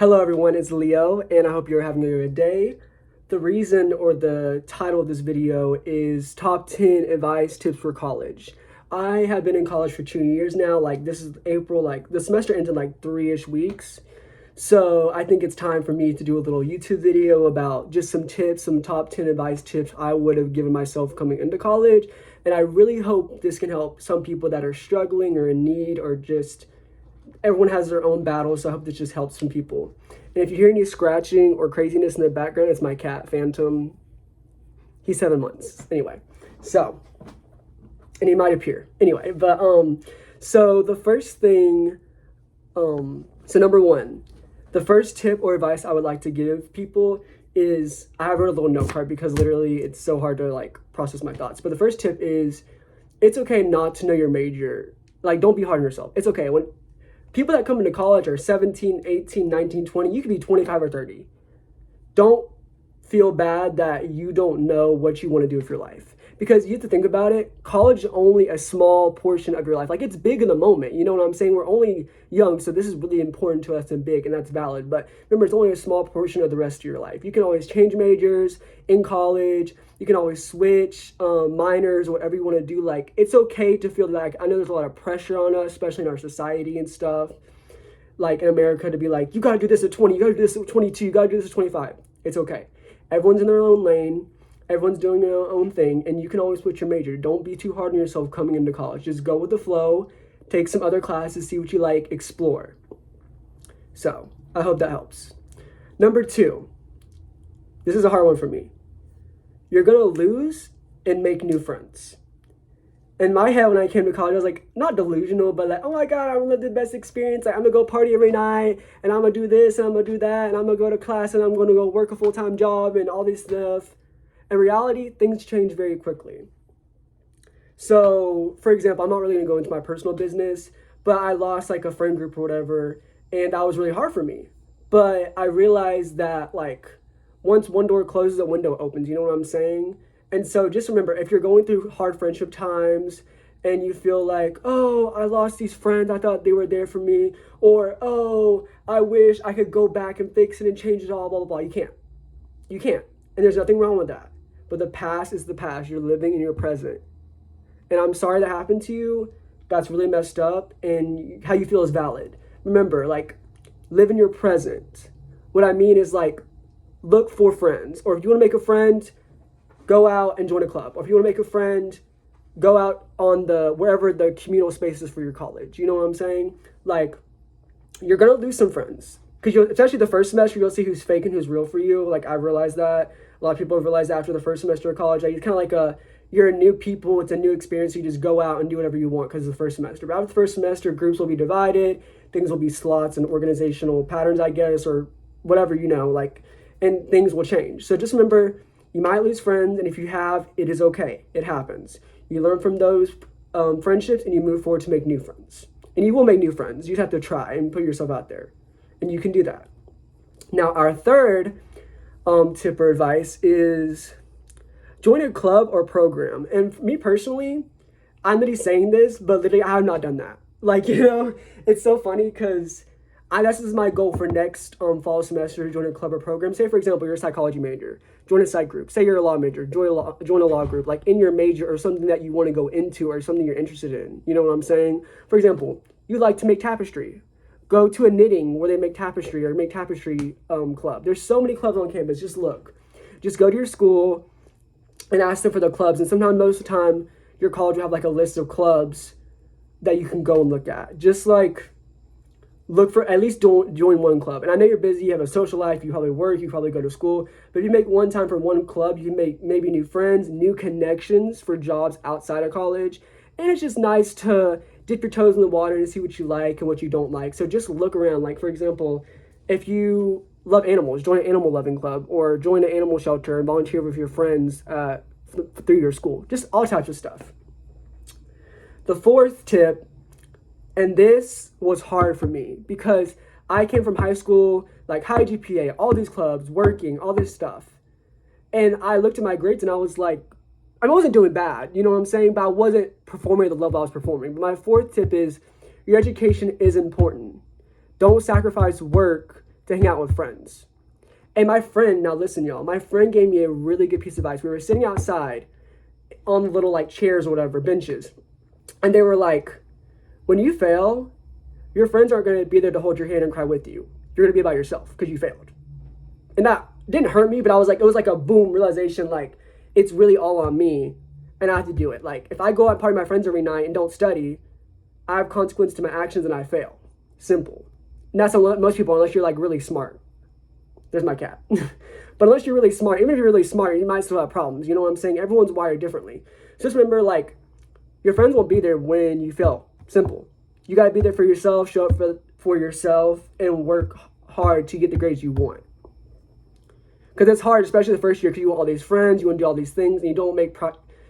Hello, everyone. It's Leo, and I hope you're having a good day. The reason or the title of this video is Top 10 Advice Tips for College. I have been in college for 2 years now. Like, this is April, like, the semester ends in like 3-ish weeks. So I think it's time for me to do a little YouTube video about just some tips, some top 10 advice tips I would have given myself coming into college. And I really hope this can help some people that are struggling or in need or just everyone has their own battle, so I hope this just helps some people. And if you hear any scratching or craziness in the background, it's my cat, Phantom. He's 7 months. Anyway, so, and he might appear. Anyway, but, so the first thing, so number one, the first tip or advice I would like to give people is, I have wrote a little note card because literally it's so hard to like process my thoughts. But the first tip is, it's okay not to know your major. Like, don't be hard on yourself. It's okay. When people that come into college are 17, 18, 19, 20. You could be 25 or 30. Don't feel bad that you don't know what you want to do with your life. Because you have to think about it, college is only a small portion of your life. Like, it's big in the moment, you know what I'm saying? We're only young, so this is really important to us and big, and that's valid. But remember, it's only a small portion of the rest of your life. You can always change majors in college. You can always switch minors, whatever you want to do. Like, it's okay to feel like, I know there's a lot of pressure on us, especially in our society and stuff, like in America, to be like, you got to do this at 20, you got to do this at 22, you got to do this at 25. It's okay. Everyone's in their own lane. Everyone's doing their own thing, and you can always switch your major. Don't be too hard on yourself coming into college. Just go with the flow, take some other classes, see what you like, explore. So, I hope that helps. Number two, this is a hard one for me. You're going to lose and make new friends. In my head, when I came to college, I was like, not delusional, but like, oh my God, I'm going to live the best experience. Like, I'm going to go party every night, and I'm going to do this, and I'm going to do that, and I'm going to go to class, and I'm going to go work a full-time job, and all this stuff. In reality, things change very quickly. So, for example, I'm not really going to go into my personal business, but I lost like a friend group or whatever, and that was really hard for me. But I realized that like once one door closes, a window opens, you know what I'm saying? And so just remember, if you're going through hard friendship times and you feel like, oh, I lost these friends, I thought they were there for me, or oh, I wish I could go back and fix it and change it all, blah, blah, blah. You can't. You can't. And there's nothing wrong with that. But the past is the past. You're living in your present. And I'm sorry that happened to you. That's really messed up. And how you feel is valid. Remember, like, live in your present. What I mean is, like, look for friends. Or if you want to make a friend, go out and join a club. Or if you want to make a friend, go out on wherever the communal space is for your college. You know what I'm saying? Like, you're going to lose some friends. Because especially the first semester, you'll see who's fake and who's real for you. Like, I realized that. A lot of people have realized after the first semester of college, like, it's kind of like you're a new people, it's a new experience, so you just go out and do whatever you want because it's the first semester. But after the first semester, groups will be divided, things will be slots and organizational patterns, I guess, or whatever, you know, like, and things will change. So just remember, you might lose friends, and if you have, it is okay. It happens. You learn from those friendships, and you move forward to make new friends. And you will make new friends. You just have to try and put yourself out there. And you can do that. Now, our third tip or advice is join a club or program. And for me personally, I'm literally saying this, but literally I have not done that. Like, you know, it's so funny because this is my goal for next fall semester, to join a club or program. Say, for example, you're a psychology major, join a psych group. Say you're a law major, join a law group, like in your major or something that you want to go into or something you're interested in. You know what I'm saying? For example, you like to make tapestry. Go to a knitting where they make tapestry or make tapestry club. There's so many clubs on campus. Just look. Just go to your school and ask them for the clubs. And sometimes, most of the time, your college will have like a list of clubs that you can go and look at. Just like look for, at least join one club. And I know you're busy. You have a social life. You probably work. You probably go to school. But if you make one time for one club, you can make maybe new friends, new connections for jobs outside of college. And it's just nice to dip your toes in the water and see what you like and what you don't like. So just look around. Like, for example, if you love animals, join an animal loving club or join an animal shelter and volunteer with your friends through your school. Just all types of stuff. The fourth tip, and this was hard for me because I came from high school, like high GPA, all these clubs, working, all this stuff. And I looked at my grades and I was like, I wasn't doing bad, you know what I'm saying? But I wasn't performing at the level I was performing. But my fourth tip is your education is important. Don't sacrifice work to hang out with friends. And my friend, now listen, y'all, my friend gave me a really good piece of advice. We were sitting outside on little like chairs or whatever, benches. And they were like, when you fail, your friends aren't going to be there to hold your hand and cry with you. You're going to be by yourself because you failed. And that didn't hurt me, but I was like, it was like a boom realization, like, it's really all on me and I have to do it. Like, if I go out and party with my friends every night and don't study, I have consequence to my actions and I fail. Simple. And that's what most people, unless you're like really smart. There's my cat. But unless you're really smart, even if you're really smart, you might still have problems. You know what I'm saying? Everyone's wired differently. So just remember, like, your friends won't be there when you fail. Simple. You got to be there for yourself, show up for yourself, and work hard to get the grades you want. Because it's hard, especially the first year, because you want all these friends, you want to do all these things, and you don't make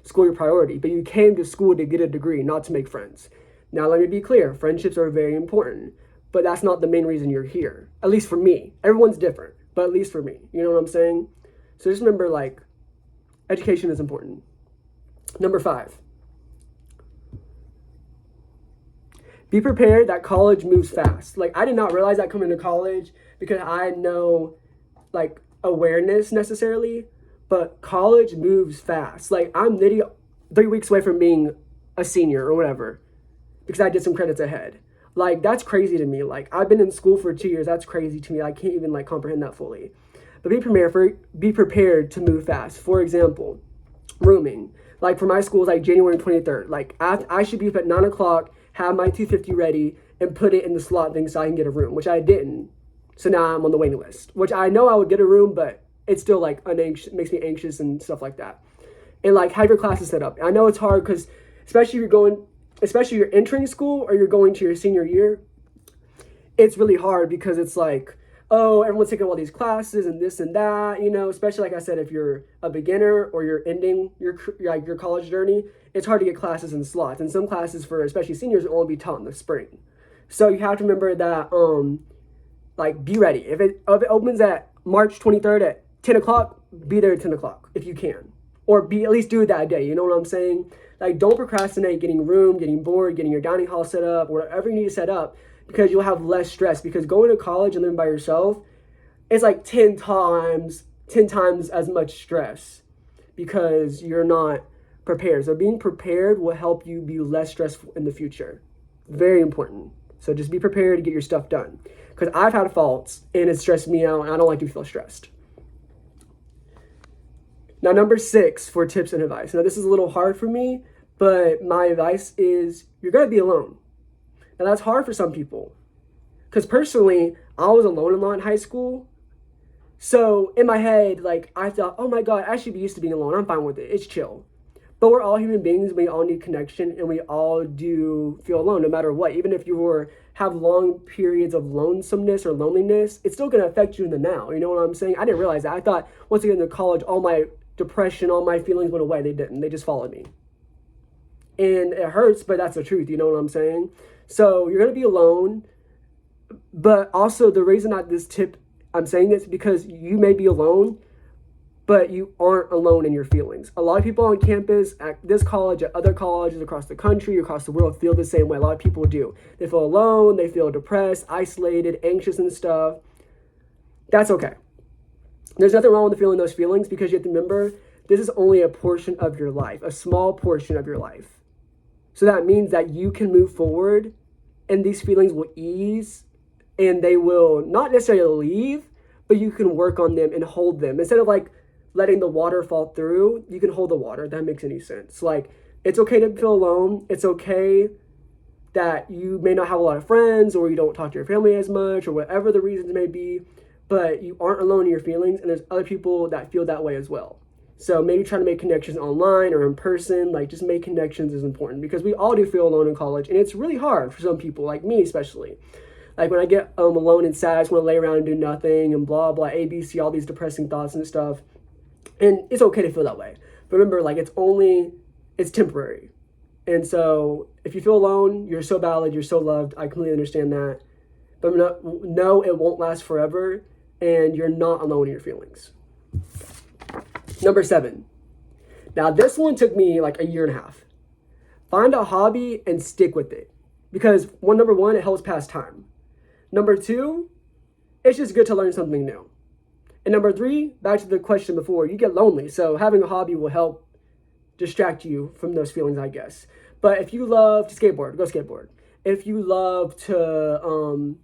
school your priority. But you came to school to get a degree, not to make friends. Now, let me be clear. Friendships are very important, but that's not the main reason you're here. At least for me. Everyone's different, but at least for me. You know what I'm saying? So just remember, like, education is important. Number 5. Be prepared that college moves fast. Like, I did not realize that coming to college because I had no, like, awareness necessarily, but college moves fast. Like, I'm literally 3 weeks away from being a senior or whatever because I did some credits ahead. Like, that's crazy to me. Like, I've been in school for 2 years. That's crazy to me. I can't even, like, comprehend that fully. But be prepared to move fast. For example, rooming. Like, for my school, it's like January 23rd. Like, I should be up at 9 o'clock, have my 250 ready, and put it in the slot thing so I can get a room, which I didn't. So now I'm on the waiting list, which I know I would get a room, but it's still, like, makes me anxious and stuff like that. And, like, have your classes set up. I know it's hard because especially if you're entering school or you're going to your senior year, it's really hard because it's like, oh, everyone's taking all these classes and this and that, you know, especially like I said, if you're a beginner or you're ending your college journey, it's hard to get classes and slots. And some classes for especially seniors will only be taught in the spring. So you have to remember that, like, be ready. If it opens at March 23rd at 10 o'clock, be there at 10 o'clock if you can. Or at least do it that day, you know what I'm saying? Like, don't procrastinate getting room, getting board, getting your dining hall set up, or whatever you need to set up, because you'll have less stress. Because going to college and living by yourself, it's like 10 times as much stress because you're not prepared. So being prepared will help you be less stressful in the future. Very important. So just be prepared to get your stuff done. Because I've had faults and it stressed me out and I don't like to feel stressed. Now, number 6 for tips and advice. Now, this is a little hard for me, but my advice is you're going to be alone. Now, that's hard for some people. Because personally, I was alone a lot in high school. So in my head, like, I thought, oh my God, I should be used to being alone. I'm fine with it. It's chill. But we're all human beings. We all need connection and we all do feel alone no matter what. Even if you have long periods of lonesomeness or loneliness, it's still going to affect you in the now. You know what I'm saying? I didn't realize that. I thought once I get into college, all my depression, all my feelings went away. They didn't. They just followed me. And it hurts, but that's the truth. You know what I'm saying? So you're going to be alone. But also the reason I'm saying this because you may be alone, but you aren't alone in your feelings. A lot of people on campus, at this college, at other colleges across the country, across the world, feel the same way. A lot of people do. They feel alone, they feel depressed, isolated, anxious and stuff. That's okay. There's nothing wrong with feeling those feelings because you have to remember this is only a portion of your life, a small portion of your life. So that means that you can move forward and these feelings will ease and they will not necessarily leave, but you can work on them and hold them. Instead of like letting the water fall through, you can hold the water, if that makes any sense. Like, it's okay to feel alone. It's okay that you may not have a lot of friends or you don't talk to your family as much or whatever the reasons may be, but you aren't alone in your feelings and there's other people that feel that way as well. So maybe try to make connections online or in person. Like, just make connections is important because we all do feel alone in college and it's really hard for some people, like me especially. Like, when I get alone and sad, I just want to lay around and do nothing and blah, blah, ABC, all these depressing thoughts and stuff. And it's okay to feel that way. But remember, like, it's temporary. And so if you feel alone, you're so valid, you're so loved. I completely understand that. But no, it won't last forever. And you're not alone in your feelings. Number 7. Now, this one took me like a year and a half. Find a hobby and stick with it. Because number one, it helps pass time. Number 2, it's just good to learn something new. And number three, back to the question before, you get lonely. So having a hobby will help distract you from those feelings, I guess. But if you love to skateboard, go skateboard. If you love to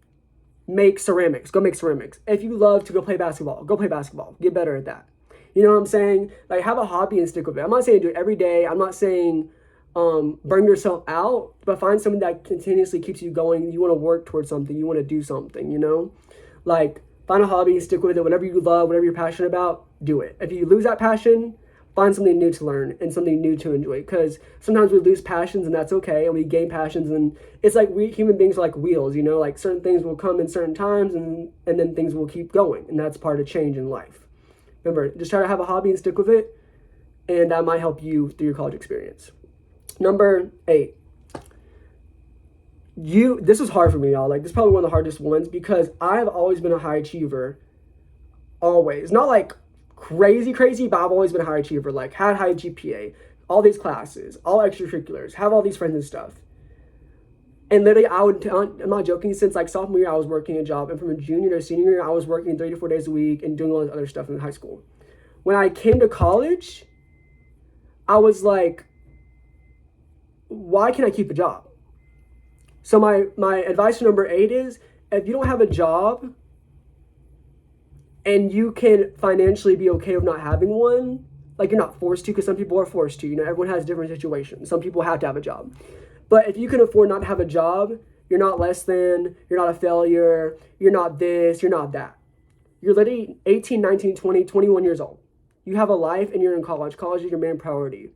make ceramics, go make ceramics. If you love to go play basketball, go play basketball. Get better at that. You know what I'm saying? Like, have a hobby and stick with it. I'm not saying do it every day. I'm not saying burn yourself out, but find something that continuously keeps you going. You want to work towards something. You want to do something, you know? Like, find a hobby, stick with it. Whatever you love, whatever you're passionate about, do it. If you lose that passion, find something new to learn and something new to enjoy. Because sometimes we lose passions, and that's okay. And we gain passions, and it's like we human beings are like wheels, you know? Like, certain things will come in certain times, and then things will keep going. And that's part of change in life. Remember, just try to have a hobby and stick with it, and that might help you through your college experience. Number 8. This was hard for me, y'all. Like, this is probably one of the hardest ones because I've always been a high achiever. Always. Not like crazy, but I've always been a high achiever. Like, had high GPA, all these classes, all extracurriculars, have all these friends and stuff. And literally, I'm not joking, since like sophomore year, I was working a job. And from a junior to senior year, I was working 3 to 4 days a week and doing all this other stuff in high school. When I came to college, I was like, why can't I keep a job? So my advice for number 8 is, if you don't have a job and you can financially be okay with not having one, like you're not forced to, because some people are forced to, you know, everyone has different situations. Some people have to have a job. But if you can afford not to have a job, you're not less than, you're not a failure, you're not this, you're not that. You're literally 18, 19, 20, 21 years old. You have a life and you're in college. College is your main priority.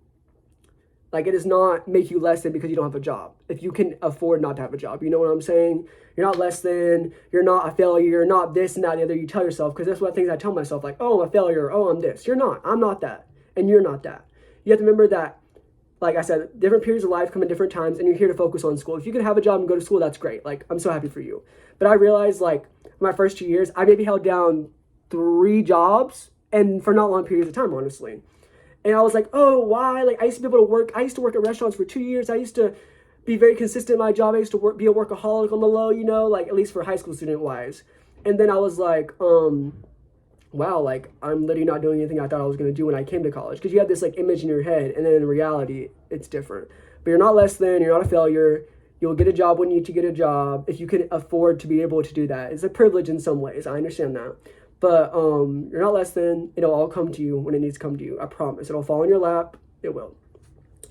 Like, it does not make you less than because you don't have a job. If you can afford not to have a job, you know what I'm saying? You're not less than, you're not a failure, you're not this and that and the other. You tell yourself, because that's what things I tell myself, like, oh, I'm a failure, oh, I'm this. You're not. I'm not that. And you're not that. You have to remember that, like I said, different periods of life come at different times, and you're here to focus on school. If you can have a job and go to school, that's great. Like, I'm so happy for you. But I realized, like, my first 2 years, I maybe held down 3 jobs, and for not long periods of time, honestly. And I was like, oh, why? Like, I used to be able to work. I used to work at restaurants for 2 years. I used to be very consistent in my job. I used to be a workaholic on the low, you know, like, at least for high school student-wise. And then I was like, wow, like, I'm literally not doing anything I thought I was going to do when I came to college. Because you have this, like, image in your head, and then in reality, it's different. But you're not less than, you're not a failure. You'll get a job when you need to get a job. If you can afford to be able to do that. It's a privilege in some ways. I understand that. But you're not less than. It'll all come to you when it needs to come to you. I promise. It'll fall in your lap. It will.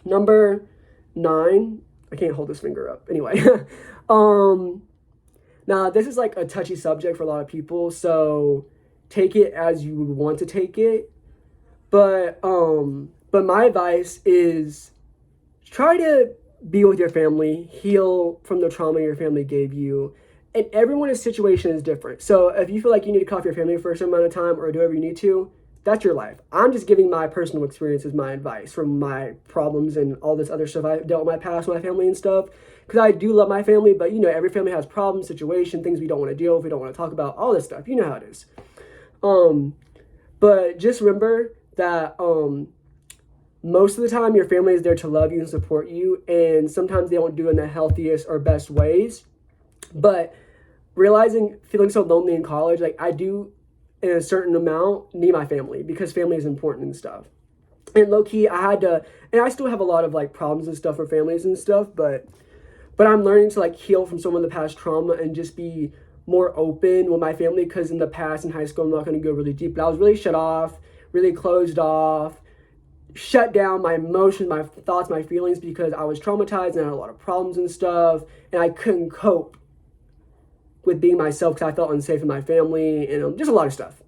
Number 9. I can't hold this finger up. Anyway. Now, this is, like, a touchy subject for a lot of people. So take it as you would want to take it. But my advice is try to be with your family. Heal from the trauma your family gave you. And everyone's situation is different. So if you feel like you need to cut off your family for a certain amount of time or do whatever you need to, that's your life. I'm just giving my personal experience as my advice from my problems and all this other stuff I've dealt with my past, my family and stuff. Because I do love my family, but, you know, every family has problems, situations, things we don't want to deal with, we don't want to talk about, all this stuff. You know how it is. But just remember that most of the time your family is there to love you and support you. And sometimes they don't do it in the healthiest or best ways. But feeling so lonely in college, like, I do in a certain amount need my family because family is important and stuff. And low-key, I had to, and I still have a lot of, like, problems and stuff for families and stuff, but I'm learning to, like, heal from some of the past trauma and just be more open with my family, because in the past, in high school, I'm not going to go really deep, but I was really shut off, really closed off, shut down my emotions, my thoughts, my feelings, because I was traumatized and I had a lot of problems and stuff, and I couldn't cope with being myself because I felt unsafe in my family and just a lot of stuff.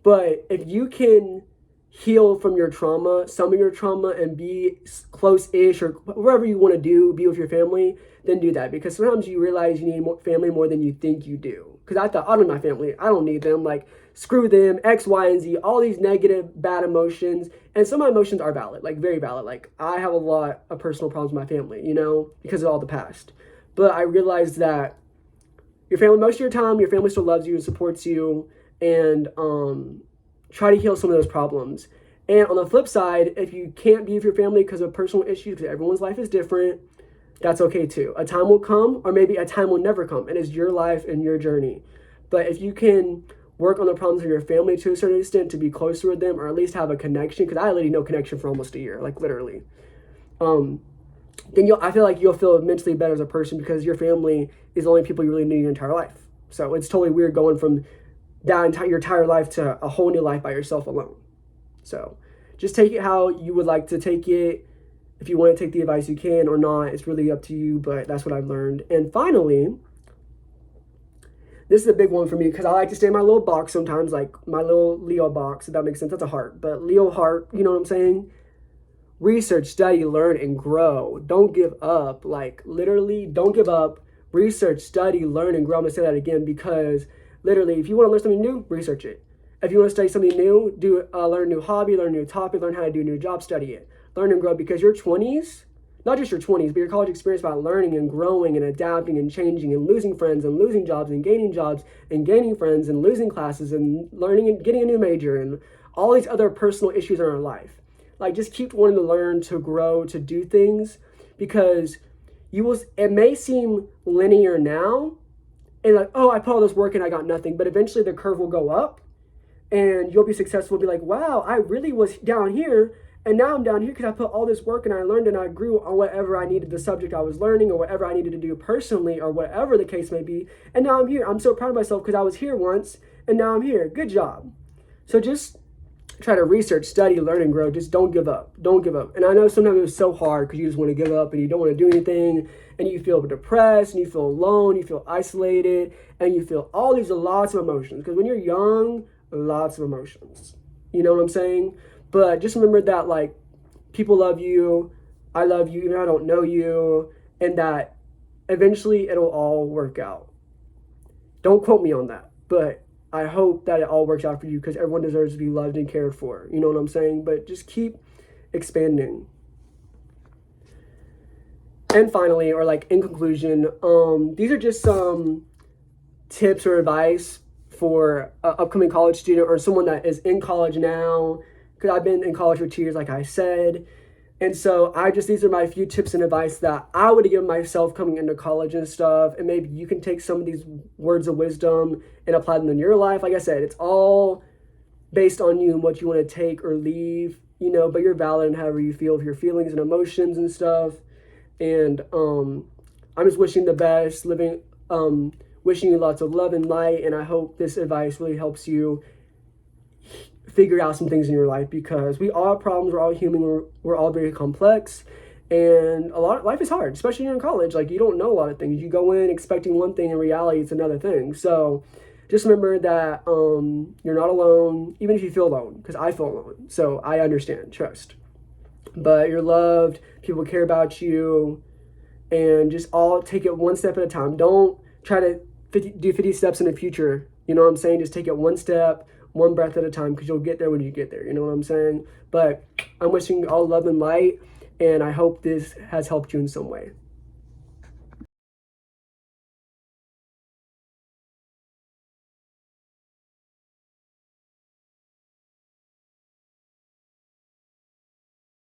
But if you can heal from your trauma, some of your trauma, and be close-ish or wherever you want to be with your family, then do that. Because sometimes you realize you need family more than you think you do. Because I thought, I don't need my family. I don't need them. Like, screw them, X, Y, and Z, all these negative, bad emotions. And some of my emotions are valid, like, very valid. Like, I have a lot of personal problems with my family, you know, because of all the past. But I realized that your family, most of your time, your family still loves you and supports you, and try to heal some of those problems. And on the flip side, if you can't be with your family because of personal issues, because everyone's life is different, that's okay too. A time will come, or maybe a time will never come, and it's your life and your journey. But if you can work on the problems of your family to a certain extent to be closer with them, or at least have a connection, because I literally no connection for almost a year, like literally. Um, then I feel like you'll feel mentally better as a person because your family is the only people you really knew your entire life. So it's totally weird going from your entire life to a whole new life by yourself alone. So just take it how you would like to take it. If you want to take the advice, you can, or not. It's really up to you, but that's what I've learned. And finally, this is a big one for me because I like to stay in my little box sometimes, like my little Leo box, if that makes sense. That's a heart, but Leo heart, you know what I'm saying? Research, study, learn, and grow. Don't give up. Like, literally, don't give up. Research, study, learn, and grow. I'm going to say that again because, literally, if you want to learn something new, research it. If you want to study something new, learn a new hobby, learn a new topic, learn how to do a new job, study it. Learn and grow because your 20s, not just your 20s, but your college experience about learning and growing and adapting and changing and losing friends and losing jobs and gaining friends and losing classes and learning and getting a new major and all these other personal issues in our life. Like, just keep wanting to learn, to grow, to do things because it may seem linear now and like, oh, I put all this work and I got nothing, but eventually the curve will go up and you'll be successful, be like, wow, I really was down here and now I'm down here because I put all this work and I learned and I grew on whatever I needed, the subject I was learning or whatever I needed to do personally or whatever the case may be. And now I'm here. I'm so proud of myself because I was here once and now I'm here. Good job. So just try to research, study, learn, and grow. Just don't give up. Don't give up. And I know sometimes it's so hard because you just want to give up and you don't want to do anything and you feel depressed and you feel alone, you feel isolated, and you feel all these lots of emotions. Because when you're young, lots of emotions. You know what I'm saying? But just remember that, like, people love you, I love you, even though I don't know you, and that eventually it'll all work out. Don't quote me on that, but I hope that it all works out for you because everyone deserves to be loved and cared for. You know what I'm saying? But just keep expanding. And finally, or like in conclusion, these are just some tips or advice for an upcoming college student or someone that is in college now. Because I've been in college for 2 years, like I said. And so these are my few tips and advice that I would give myself coming into college and stuff. And maybe you can take some of these words of wisdom and apply them in your life. Like I said, it's all based on you and what you want to take or leave, you know, but you're valid in however you feel with your feelings and emotions and stuff. And I'm just wishing the best, wishing you lots of love and light. And I hope this advice really helps you figure out some things in your life because we all have problems. We're all human. We're all very complex, and life is hard, especially when you're in college. Like, you don't know a lot of things. You go in expecting one thing, in reality, it's another thing. So just remember that you're not alone, even if you feel alone, because I feel alone. So I understand, trust. But you're loved. People care about you, and just all take it one step at a time. Don't try to do 50 steps in the future. You know what I'm saying? Just take it one step, one breath at a time, because you'll get there when you get there. You know what I'm saying? But I'm wishing you all love and light, and I hope this has helped you in some way.